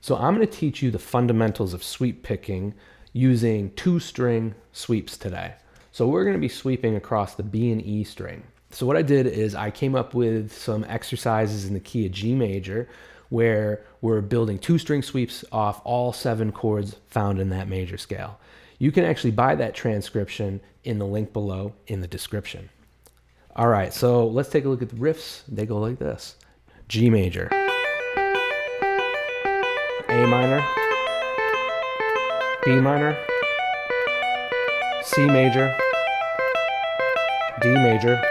So I'm going to teach you the fundamentals of sweep picking using 2-string sweeps today. So we're going to be sweeping across the B and E string. So what I did is I came up with some exercises in the key of G major where we're building 2-string sweeps off all 7 chords found in that major scale. You can actually buy that transcription in the link below in the description. All right, so let's take a look at the riffs. They go like this. G major, A minor, B minor, C major, D major,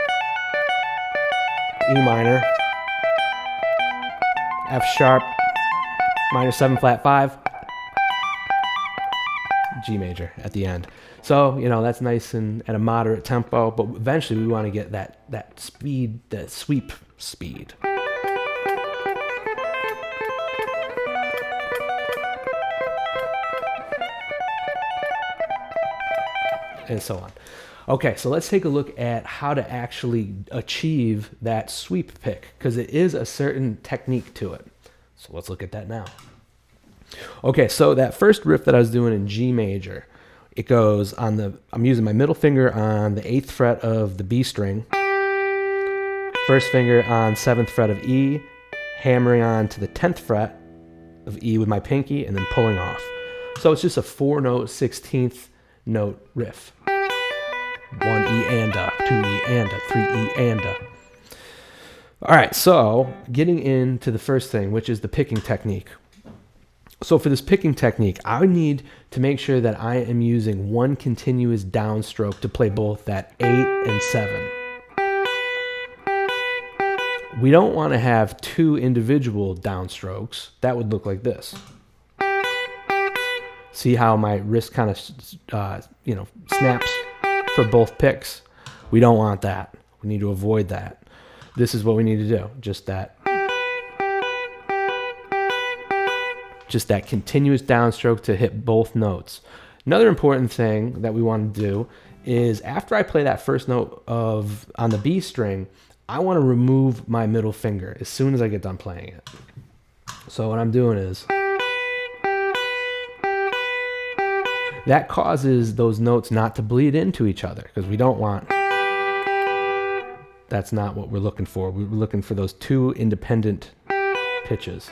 E minor, F sharp, minor 7 flat 5, G major at the end. So, you know, that's nice and at a moderate tempo, but eventually we want to get that speed, that sweep speed. And so on. Okay, so let's take a look at how to actually achieve that sweep pick, because it is a certain technique to it. So let's look at that now. Okay, so that first riff that I was doing in G major, it goes on the, I'm using my middle finger on the 8th fret of the B string, first finger on 7th fret of E, hammering on to the 10th fret of E with my pinky, and then pulling off. So it's just a 4-note 16th note riff. 1 E and a, 2 E and a, 3 E and a. All right, so getting into the first thing, which is the picking technique. So for this picking technique, I need to make sure that I am using one continuous downstroke to play both that 8 and 7. We don't want to have 2 individual downstrokes. That would look like this. See how my wrist kind of, snaps for both picks? We don't want that. We need to avoid that. This is what we need to do. Just that continuous downstroke to hit both notes. Another important thing that we want to do is after I play that first note on the B string, I want to remove my middle finger as soon as I get done playing it. So what I'm doing is, that causes those notes not to bleed into each other, because we don't want, that's not what we're looking for. We're looking for those 2 independent pitches.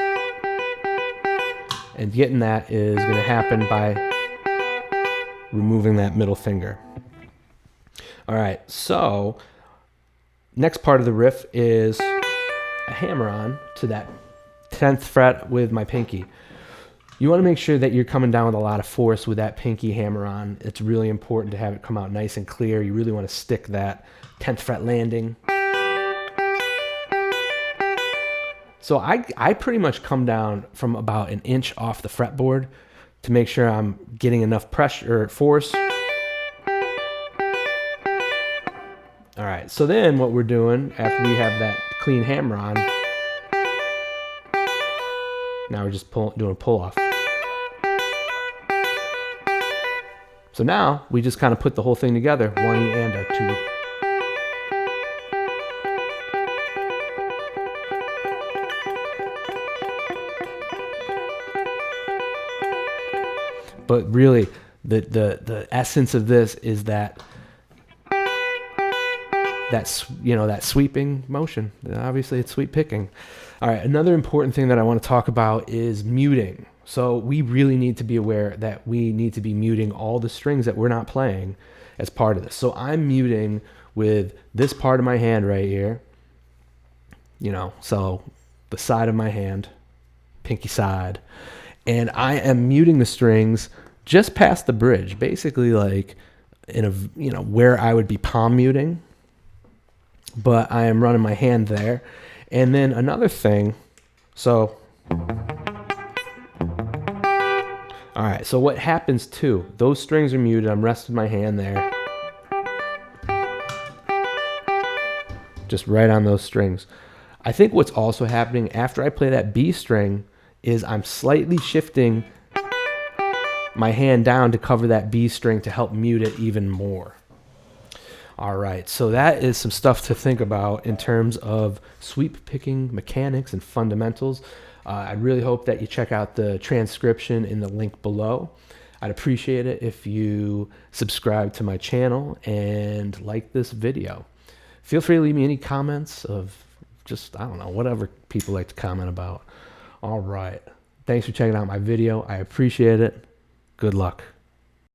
And getting that is going to happen by removing that middle finger. All right, so next part of the riff is a hammer on to that 10th fret with my pinky. You want to make sure that you're coming down with a lot of force with that pinky hammer on. It's really important to have it come out nice and clear. You really want to stick that 10th fret landing. So I pretty much come down from about an inch off the fretboard to make sure I'm getting enough pressure or force. All right, so then what we're doing after we have that clean hammer on, now we're just doing a pull off. So now we just kind of put the whole thing together, 1 E and a 2 E. But really, the essence of this is that sweeping motion. Obviously, it's sweep picking. All right, another important thing that I want to talk about is muting. So we really need to be aware that we need to be muting all the strings that we're not playing as part of this. So I'm muting with this part of my hand right here. So the side of my hand, pinky side. And I am muting the strings just past the bridge, basically like in a, where I would be palm muting, but I am running my hand there. And then another thing, so, all right, so what happens too, those strings are muted, I'm resting my hand there, just right on those strings. I think what's also happening after I play that B string is I'm slightly shifting my hand down to cover that B string to help mute it even more. All right, so that is some stuff to think about in terms of sweep picking mechanics and fundamentals. I really hope that you check out the transcription in the link below. I'd appreciate it if you subscribe to my channel and like this video. Feel free to leave me any comments of just, I don't know, whatever people like to comment about. All right. Thanks for checking out my video. I appreciate it. Good luck.